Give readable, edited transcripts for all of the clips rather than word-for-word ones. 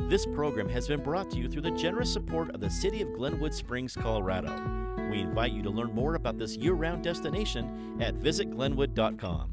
This program has been brought to you through the generous support of the City of Glenwood Springs, Colorado. We invite you to learn more about this year-round destination at visitglenwood.com.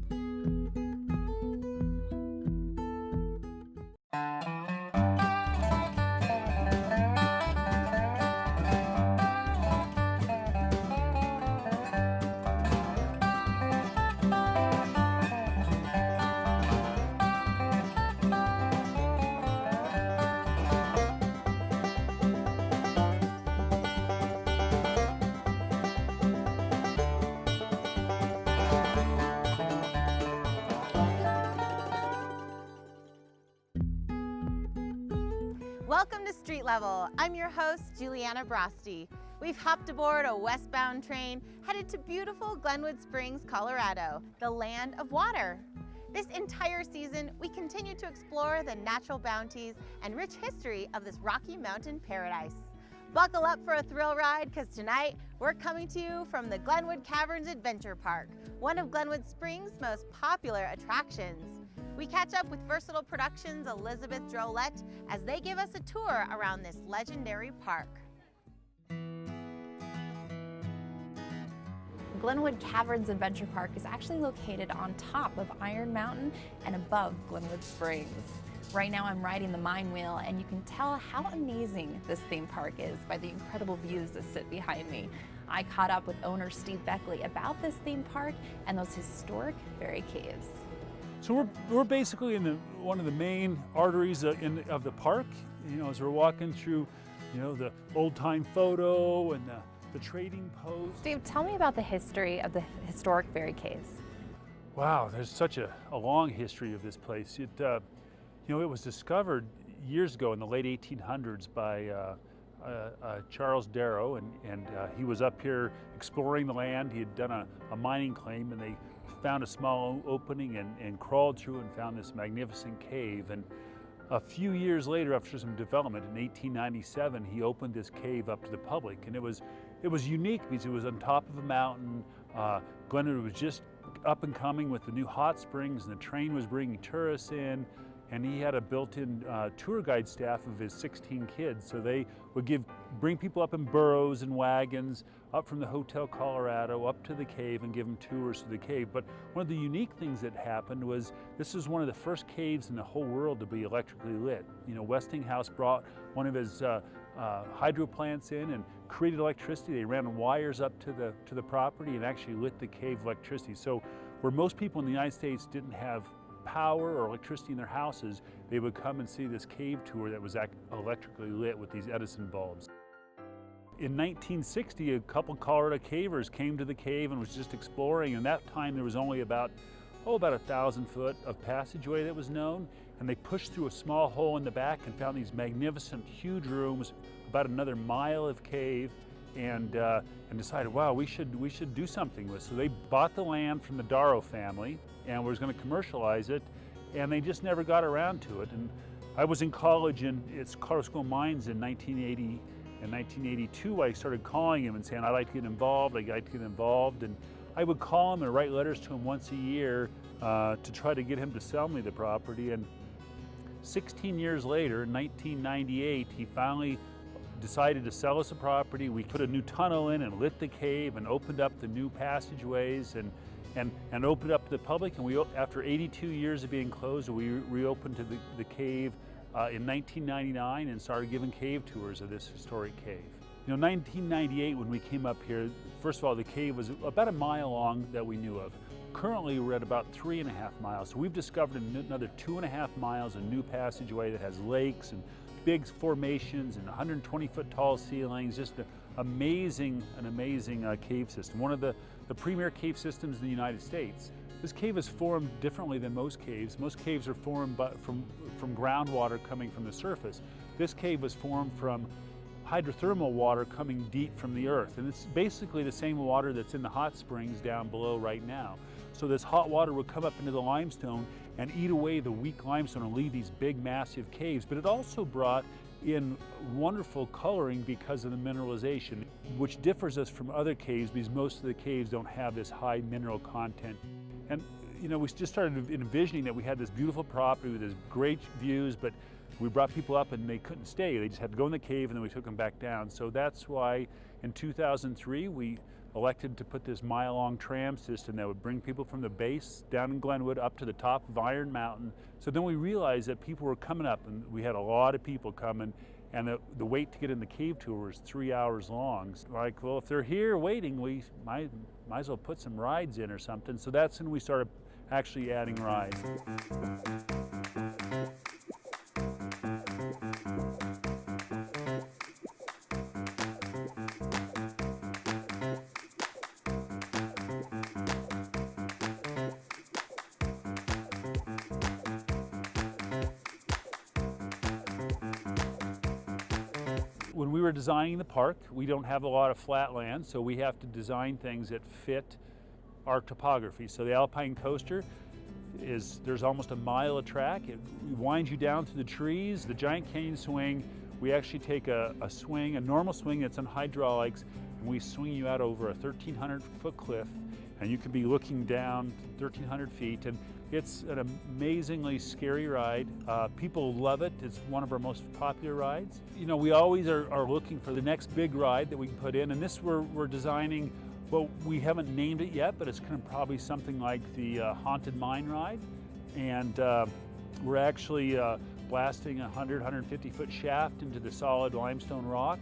Welcome to Street Level. I'm your host, Juliana Broste. We've hopped aboard a westbound train headed to beautiful Glenwood Springs, Colorado, the land of water. This entire season, we continue to explore the natural bounties and rich history of this Rocky Mountain paradise. Buckle up for a thrill ride, because tonight we're coming to you from the Glenwood Caverns Adventure Park, one of Glenwood Springs' most popular attractions. We catch up with Versatile Productions' Elizabeth Drolette as they give us a tour around this legendary park. Glenwood Caverns Adventure Park is actually located on top of Iron Mountain and above Glenwood Springs. Right now I'm riding the Mine Wheel, and you can tell how amazing this theme park is by the incredible views that sit behind me. I caught up with owner Steve Beckley about this theme park and those historic fairy caves. So we're basically in one of the main arteries of the park. You know, as we're walking through, you know, the old-time photo and the trading post. Steve, tell me about the history of the historic fairy caves. Wow, there's such a long history of this place. You know, it was discovered years ago in the late 1800s by Charles Darrow, and he was up here exploring the land. He had done a mining claim, and they found a small opening and crawled through and found this magnificent cave. And a few years later, after some development in 1897, he opened this cave up to the public. And it was unique because it was on top of a mountain. Glenwood was just up and coming with the new hot springs, and the train was bringing tourists in. And he had a built-in tour guide staff of his 16 kids. So they would bring people up in burros and wagons up from the Hotel Colorado up to the cave and give them tours to the cave. But one of the unique things that happened was this was one of the first caves in the whole world to be electrically lit. You know, Westinghouse brought one of his hydro plants in and created electricity. They ran wires up to the property and actually lit the cave electricity. So where most people in the United States didn't have power or electricity in their houses, they would come and see this cave tour that was electrically lit with these Edison bulbs. In 1960, a couple Colorado cavers came to the cave and was just exploring, and that time there was only about 1,000 foot of passageway that was known, and they pushed through a small hole in the back and found these magnificent, huge rooms, about another mile of cave, and decided, wow, we should do something with it. So they bought the land from the Darrow family and was going to commercialize it, and they just never got around to it. And I was in college at Colorado School of Mines in 1980 and 1982. I started calling him and saying, I'd like to get involved, and I would call him and write letters to him once a year to try to get him to sell me the property. And 16 years later, in 1998, he finally decided to sell us the property. We put a new tunnel in and lit the cave and opened up the new passageways and opened up to the public. And after 82 years of being closed, we reopened to the cave in 1999 and started giving cave tours of this historic cave. You know, 1998, when we came up here, first of all, the cave was about a mile long that we knew of. Currently, we're at about 3.5 miles. So we've discovered another 2.5 miles of new passageway that has lakes and big formations and 120-foot tall ceilings. Just an amazing cave system. One of the premier cave systems in the United States. This cave is formed differently than most caves. Most caves are formed from groundwater coming from the surface. This cave was formed from hydrothermal water coming deep from the earth. And it's basically the same water that's in the hot springs down below right now. So this hot water would come up into the limestone and eat away the weak limestone and leave these big, massive caves. But it also brought in wonderful coloring because of the mineralization, which differs us from other caves because most of the caves don't have this high mineral content. And you know, we just started envisioning that we had this beautiful property with these great views, but we brought people up and they couldn't stay. They just had to go in the cave and then we took them back down. So that's why in 2003 we elected to put this mile-long tram system that would bring people from the base down in Glenwood up to the top of Iron Mountain. So then we realized that people were coming up, and we had a lot of people coming, and the wait to get in the cave tour was 3 hours long. So like, well, if they're here waiting, we might as well put some rides in or something. So that's when we started actually adding rides. When we were designing the park, we don't have a lot of flat land, so we have to design things that fit our topography. So the Alpine Coaster there's almost a mile of track. It winds you down through the trees. The Giant Canyon Swing, we actually take a swing, a normal swing that's on hydraulics, and we swing you out over a 1,300-foot cliff, and you can be looking down 1,300 feet. And it's an amazingly scary ride. People love it. It's one of our most popular rides. You know, we always are looking for the next big ride that we can put in, and this we're designing, well, we haven't named it yet, but it's going to probably something like the Haunted Mine ride. And we're actually blasting a 150-foot shaft into the solid limestone rock.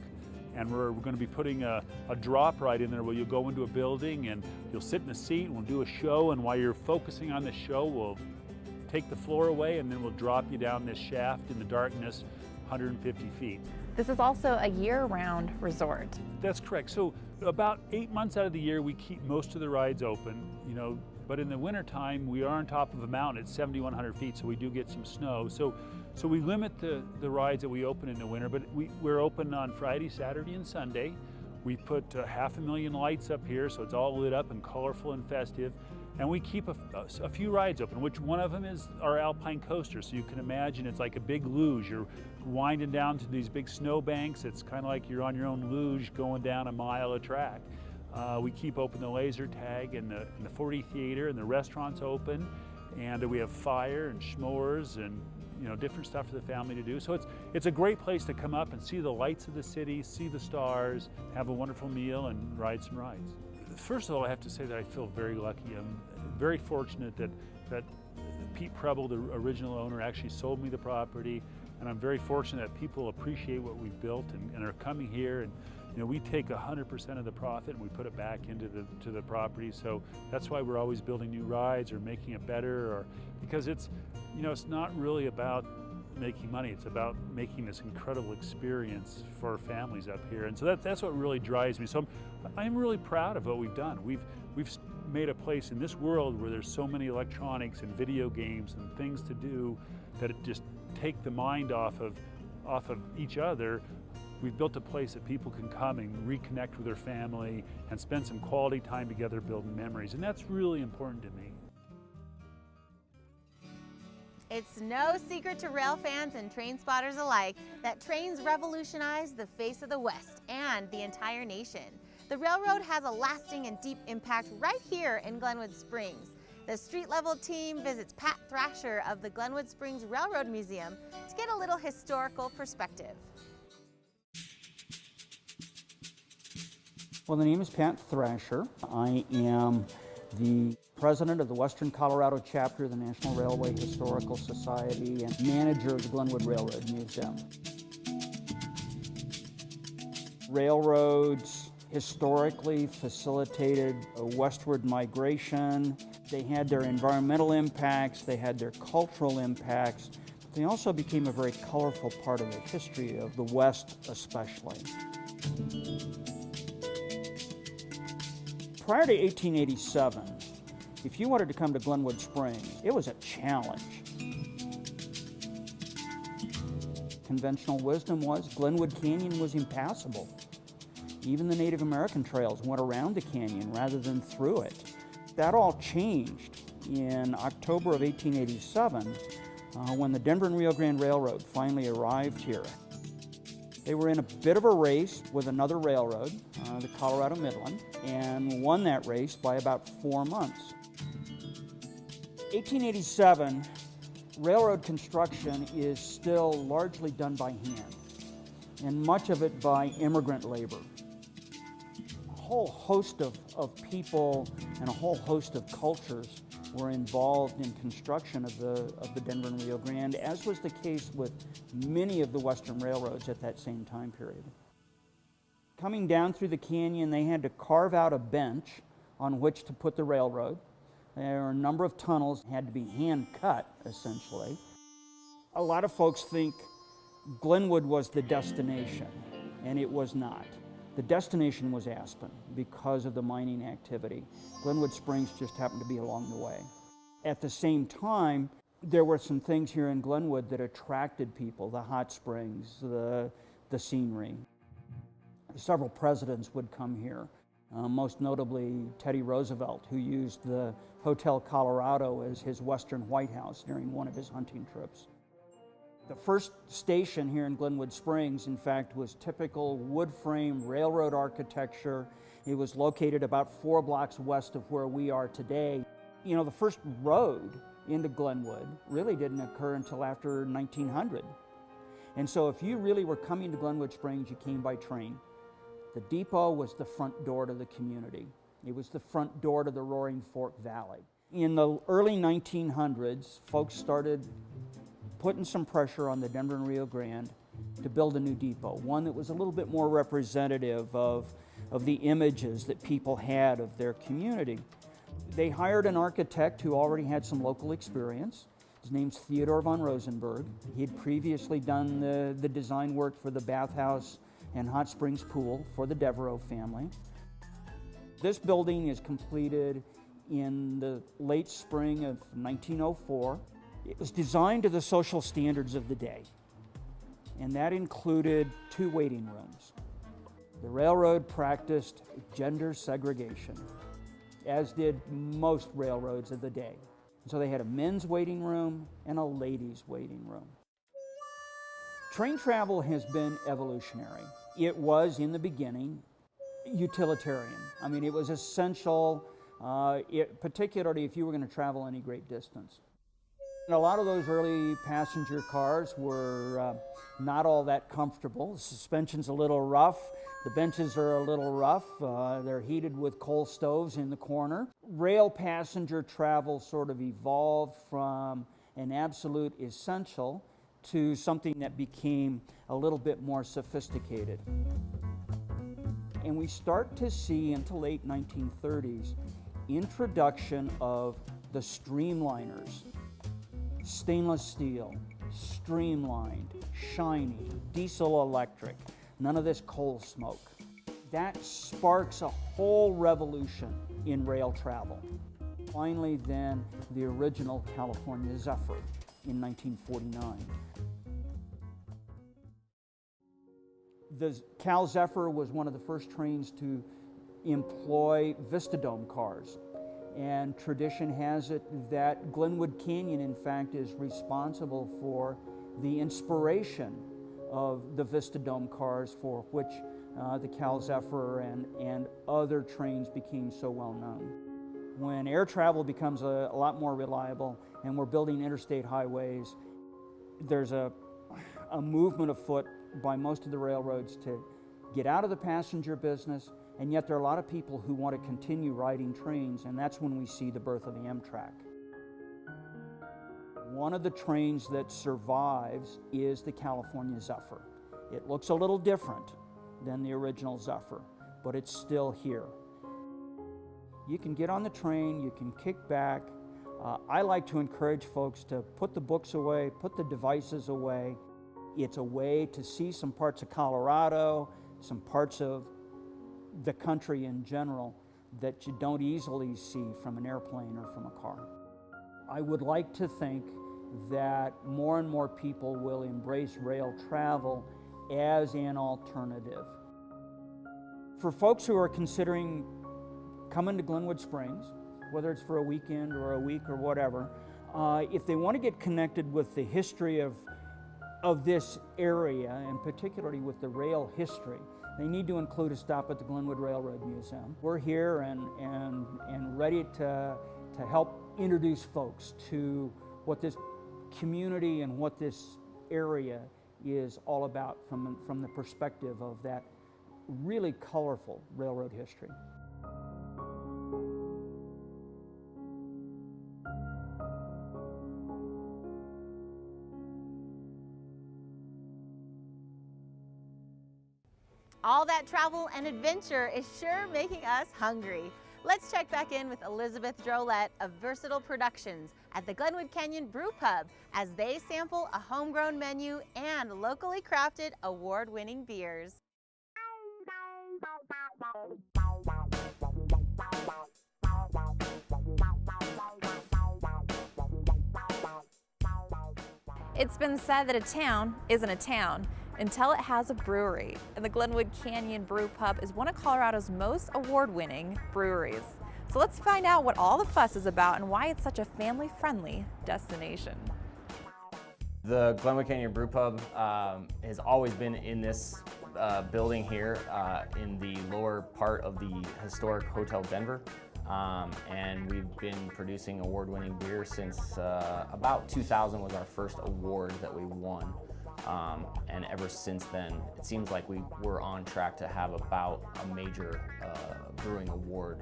And we're going to be putting a drop ride in there where you'll go into a building and you'll sit in a seat and we'll do a show, and while you're focusing on the show, we'll take the floor away and then we'll drop you down this shaft in the darkness 150 feet. This is also a year-round resort. That's correct. So about 8 months out of the year we keep most of the rides open, you know, but in the wintertime we are on top of a mountain at 7,100 feet, so we do get some snow. So we limit the rides that we open in the winter, but we're open on Friday, Saturday, and Sunday. We put 500,000 lights up here, so it's all lit up and colorful and festive. And we keep a few rides open, which one of them is our Alpine Coaster. So you can imagine it's like a big luge. You're winding down to these big snow banks. It's kind of like you're on your own luge going down a mile of track. We keep open the laser tag and the 4D theater, and the restaurant's open. And we have fire and s'mores and, you know, different stuff for the family to do. So it's a great place to come up and see the lights of the city, see the stars, have a wonderful meal, and ride some rides. First of all, I have to say that I feel very lucky. I'm very fortunate that Pete Preble, the original owner, actually sold me the property, and I'm very fortunate that people appreciate what we've built and are coming here. And you know, we take 100% of the profit and we put it back into the property. So that's why we're always building new rides or making it better, or because it's, you know, it's not really about making money. It's about making this incredible experience for families up here. And so that's what really drives me. So I'm really proud of what we've done. We've made a place in this world where there's so many electronics and video games and things to do that it just take the mind off of each other. We've built a place that people can come and reconnect with their family and spend some quality time together building memories. And that's really important to me. It's no secret to rail fans and train spotters alike that trains revolutionized the face of the West and the entire nation. The railroad has a lasting and deep impact right here in Glenwood Springs. The street level team visits Pat Thrasher of the Glenwood Springs Railroad Museum to get a little historical perspective. Well, the name is Pat Thrasher. I am the president of the Western Colorado chapter of the National Railway Historical Society and manager of the Glenwood Railroad Museum. Railroads historically facilitated a westward migration. They had their environmental impacts, they had their cultural impacts. They also became a very colorful part of the history of the West especially. Prior to 1887, if you wanted to come to Glenwood Springs, it was a challenge. Conventional wisdom was Glenwood Canyon was impassable. Even the Native American trails went around the canyon rather than through it. That all changed in October of 1887 when the Denver and Rio Grande Railroad finally arrived here. They were in a bit of a race with another railroad, the Colorado Midland, and won that race by about 4 months. 1887, railroad construction is still largely done by hand, and much of it by immigrant labor. A whole host of people and a whole host of cultures were involved in construction of the Denver and Rio Grande, as was the case with many of the western railroads at that same time period. Coming down through the canyon, they had to carve out a bench on which to put the railroad. There were a number of tunnels that had to be hand cut, essentially. A lot of folks think Glenwood was the destination, and it was not. The destination was Aspen because of the mining activity. Glenwood Springs just happened to be along the way. At the same time, there were some things here in Glenwood that attracted people, the hot springs, the scenery. Several presidents would come here, most notably Teddy Roosevelt, who used the Hotel Colorado as his Western White House during one of his hunting trips. The first station here in Glenwood Springs, in fact, was typical wood frame railroad architecture. It was located about 4 blocks west of where we are today. You know, the first road into Glenwood really didn't occur until after 1900. And so if you really were coming to Glenwood Springs, you came by train. The depot was the front door to the community. It was the front door to the Roaring Fork Valley. In the early 1900s, folks started putting some pressure on the Denver and Rio Grande to build a new depot, one that was a little bit more representative of the images that people had of their community. They hired an architect who already had some local experience. His name's Theodore von Rosenberg. He had previously done the design work for the bathhouse and hot springs pool for the Devereaux family. This building is completed in the late spring of 1904. It was designed to the social standards of the day, and that included 2 waiting rooms. The railroad practiced gender segregation, as did most railroads of the day. So they had a men's waiting room and a ladies' waiting room. Train travel has been evolutionary. It was, in the beginning, utilitarian. I mean, it was essential, particularly if you were going to travel any great distance. And a lot of those early passenger cars were not all that comfortable. The suspension's a little rough. The benches are a little rough. They're heated with coal stoves in the corner. Rail passenger travel sort of evolved from an absolute essential to something that became a little bit more sophisticated. And we start to see, into late 1930s, introduction of the streamliners. Stainless steel, streamlined, shiny, diesel electric, none of this coal smoke. That sparks a whole revolution in rail travel. Finally, then, the original California Zephyr in 1949. The Cal Zephyr was one of the first trains to employ Vistadome cars. And tradition has it that Glenwood Canyon, in fact, is responsible for the inspiration of the Vistadome cars for which the Cal Zephyr and other trains became so well known. When air travel becomes a lot more reliable and we're building interstate highways, there's a movement afoot by most of the railroads to get out of the passenger business, and yet there are a lot of people who want to continue riding trains, and that's when we see the birth of the Amtrak. One of the trains that survives is the California Zephyr. It looks a little different than the original Zephyr, but it's still here. You can get on the train, you can kick back. I like to encourage folks to put the books away, put the devices away. It's a way to see some parts of Colorado, some parts of the country in general that you don't easily see from an airplane or from a car. I would like to think that more and more people will embrace rail travel as an alternative. For folks who are considering coming to Glenwood Springs, whether it's for a weekend or a week or whatever, if they want to get connected with the history of this area, and particularly with the rail history, they need to include a stop at the Glenwood Railroad Museum. We're here and ready to to help introduce folks to what this community and what this area is all about from the perspective of that really colorful railroad history. All that travel and adventure is sure making us hungry. Let's check back in with Elizabeth Drolette of Versatile Productions at the Glenwood Canyon Brewpub as they sample a homegrown menu and locally crafted award-winning beers. It's been said that a town isn't a town until it has a brewery, and the Glenwood Canyon Brewpub is one of Colorado's most award-winning breweries. So let's find out what all the fuss is about and why it's such a family-friendly destination. The Glenwood Canyon Brewpub has always been in this building here in the lower part of the historic Hotel Denver. And we've been producing award-winning beer since about 2000 was our first award that we won. And ever since then, it seems like we were on track to have about a major brewing award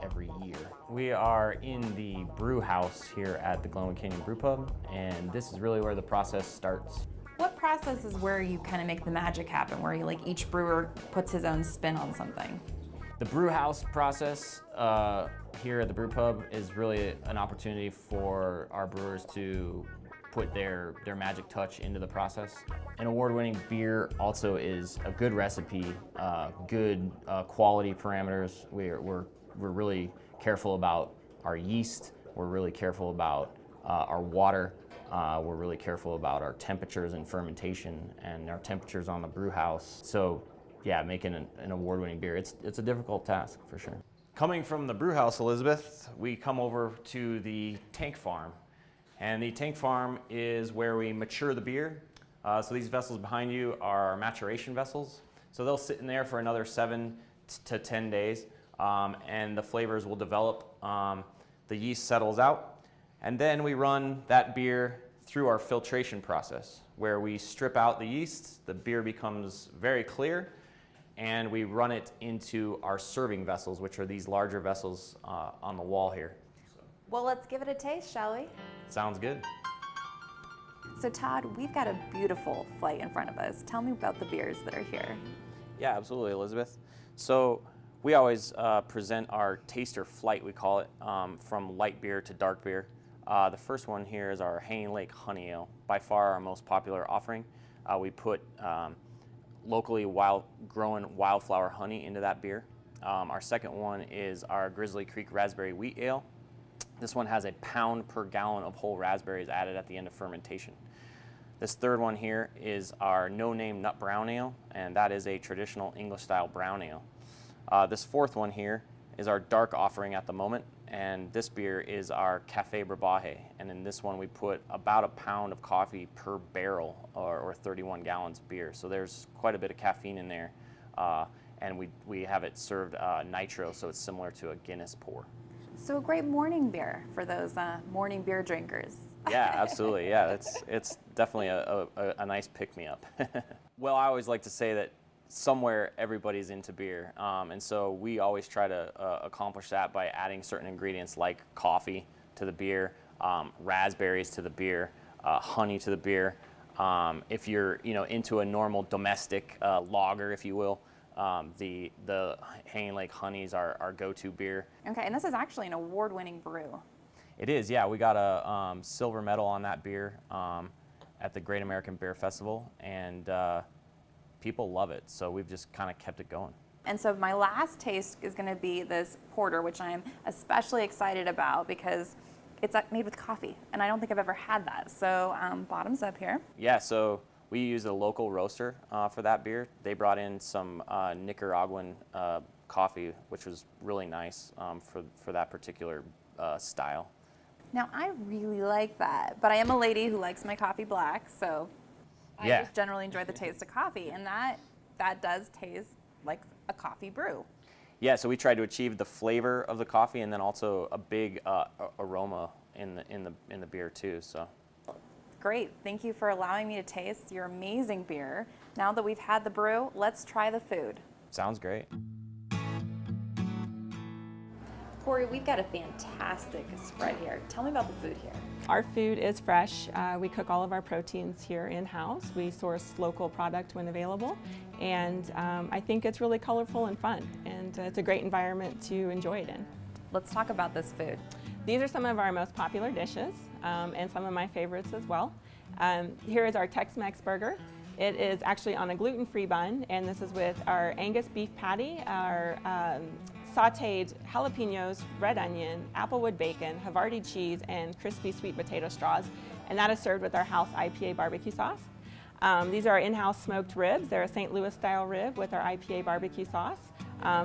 every year. We are in the brew house here at the Glenwood Canyon Brewpub, and this is really where the process starts. What process is where you kind of make the magic happen, where you, like, each brewer puts his own spin on something? The brew house process here at the Brewpub is really an opportunity for our brewers to put their magic touch into the process. An award-winning beer also is a good recipe, good quality parameters. We're really careful about our yeast. We're really careful about our water. We're really careful about our temperatures and fermentation and our temperatures on the brew house. So yeah, making an award-winning beer, it's a difficult task for sure. Coming from the brew house, Elizabeth, we come over to the tank farm. And the tank farm is where we mature the beer. So these vessels behind you are maturation vessels. So they'll sit in there for another 7 to 10 days, and the flavors will develop. The yeast settles out, and then we run that beer through our filtration process, where we strip out the yeast, the beer becomes very clear, and we run it into our serving vessels, which are these larger vessels on the wall here. Well, let's give it a taste, shall we? Sounds good. So Todd, we've got a beautiful flight in front of us. Tell me about the beers that are here. Yeah, absolutely, Elizabeth. So we always present our taster flight, we call it, from light beer to dark beer. The first one here is our Hanging Lake Honey Ale, by far our most popular offering. We put locally grown wildflower honey into that beer. Our second one is our Grizzly Creek Raspberry Wheat Ale. This one has a pound per gallon of whole raspberries added at the end of fermentation. This third one here is our No Name Nut Brown Ale, and that is a traditional English style brown ale. This fourth one here is our dark offering at the moment, and this beer is our Café Brebaje. And in this one we put about a pound of coffee per barrel, or 31 gallons of beer. So there's quite a bit of caffeine in there, and we have it served nitro, so it's similar to a Guinness pour. So a great morning beer for those morning beer drinkers. Yeah, absolutely. Yeah, it's definitely a nice pick-me-up. Well, I always like to say that somewhere everybody's into beer, and so we always try to accomplish that by adding certain ingredients like coffee to the beer, raspberries to the beer, honey to the beer. If you're into a normal domestic lager, if you will, the Hanging Lake Honey's our go-to beer. Okay, and this is actually an award-winning brew. It is, yeah. We got a silver medal on that beer at the Great American Beer Festival, and people love it, so we've just kind of kept it going. And so my last taste is going to be this porter, which I'm especially excited about because it's made with coffee, and I don't think I've ever had that. So bottoms up here. Yeah, so we use a local roaster for that beer. They brought in some Nicaraguan coffee, which was really nice for that particular style. Now, I really like that, but I am a lady who likes my coffee black, so I just generally enjoy the taste of coffee, and that does taste like a coffee brew. Yeah, so we tried to achieve the flavor of the coffee and then also a big aroma in the beer too. So. Great, thank you for allowing me to taste your amazing beer. Now that we've had the brew, let's try the food. Sounds great. Corey, we've got a fantastic spread here. Tell me about the food here. Our food is fresh. We cook all of our proteins here in-house. We source local product when available. And I think it's really colorful and fun. And it's a great environment to enjoy it in. Let's talk about this food. These are some of our most popular dishes and some of my favorites as well. Here is our Tex-Mex burger. It is actually on a gluten-free bun, and this is with our Angus beef patty, our sauteed jalapenos, red onion, applewood bacon, Havarti cheese, and crispy sweet potato straws. And that is served with our house IPA barbecue sauce. These are our in-house smoked ribs. They're a St. Louis style rib with our IPA barbecue sauce,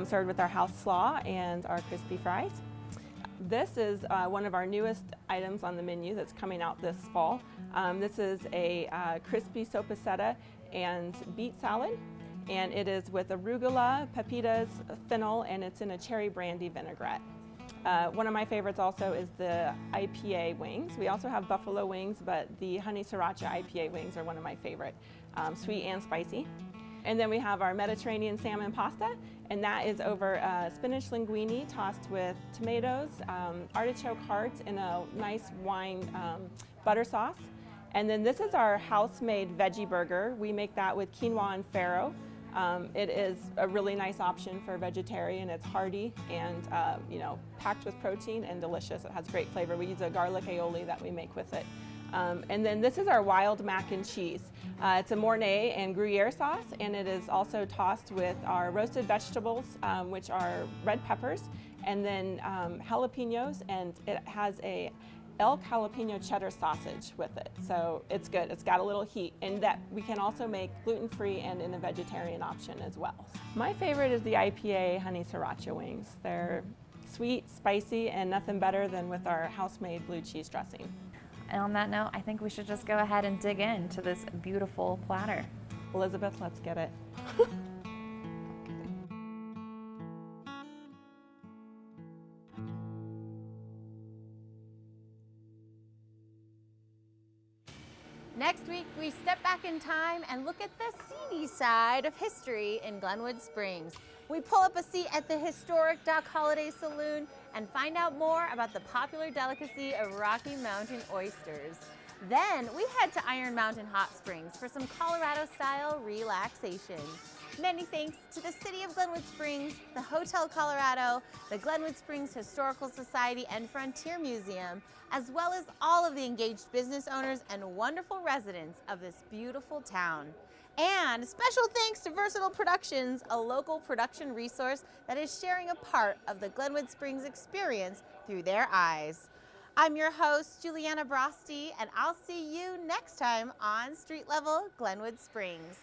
served with our house slaw and our crispy fries. This is one of our newest items on the menu that's coming out this fall. This is a crispy sopacetta and beet salad, and it is with arugula, pepitas, fennel, and it's in a cherry brandy vinaigrette. One of my favorites also is the IPA wings. We also have buffalo wings, but the honey sriracha IPA wings are one of my favorite, sweet and spicy. And then we have our Mediterranean salmon pasta, and that is over spinach linguine tossed with tomatoes, artichoke hearts, and a nice wine butter sauce. And then this is our house-made veggie burger. We make that with quinoa and farro. It is a really nice option for a vegetarian. It's hearty and packed with protein and delicious. It has great flavor. We use a garlic aioli that we make with it. And then this is our wild mac and cheese. It's a Mornay and Gruyere sauce, and it is also tossed with our roasted vegetables, which are red peppers, and then jalapenos, and it has a elk jalapeno cheddar sausage with it. So it's good. It's got a little heat, and that we can also make gluten-free and in a vegetarian option as well. My favorite is the IPA honey sriracha wings. They're sweet, spicy, and nothing better than with our house-made blue cheese dressing. And on that note, I think we should just go ahead and dig into this beautiful platter. Elizabeth, let's get it. Next week, we step back in time and look at the seedy side of history in Glenwood Springs. We pull up a seat at the historic Dock Holiday Saloon and find out more about the popular delicacy of Rocky Mountain oysters. Then we head to Iron Mountain Hot Springs for some Colorado-style relaxation. Many thanks to the City of Glenwood Springs, the Hotel Colorado, the Glenwood Springs Historical Society and Frontier Museum, as well as all of the engaged business owners and wonderful residents of this beautiful town. And special thanks to Versatile Productions, a local production resource that is sharing a part of the Glenwood Springs experience through their eyes. I'm your host, Juliana Broste, and I'll see you next time on Street Level Glenwood Springs.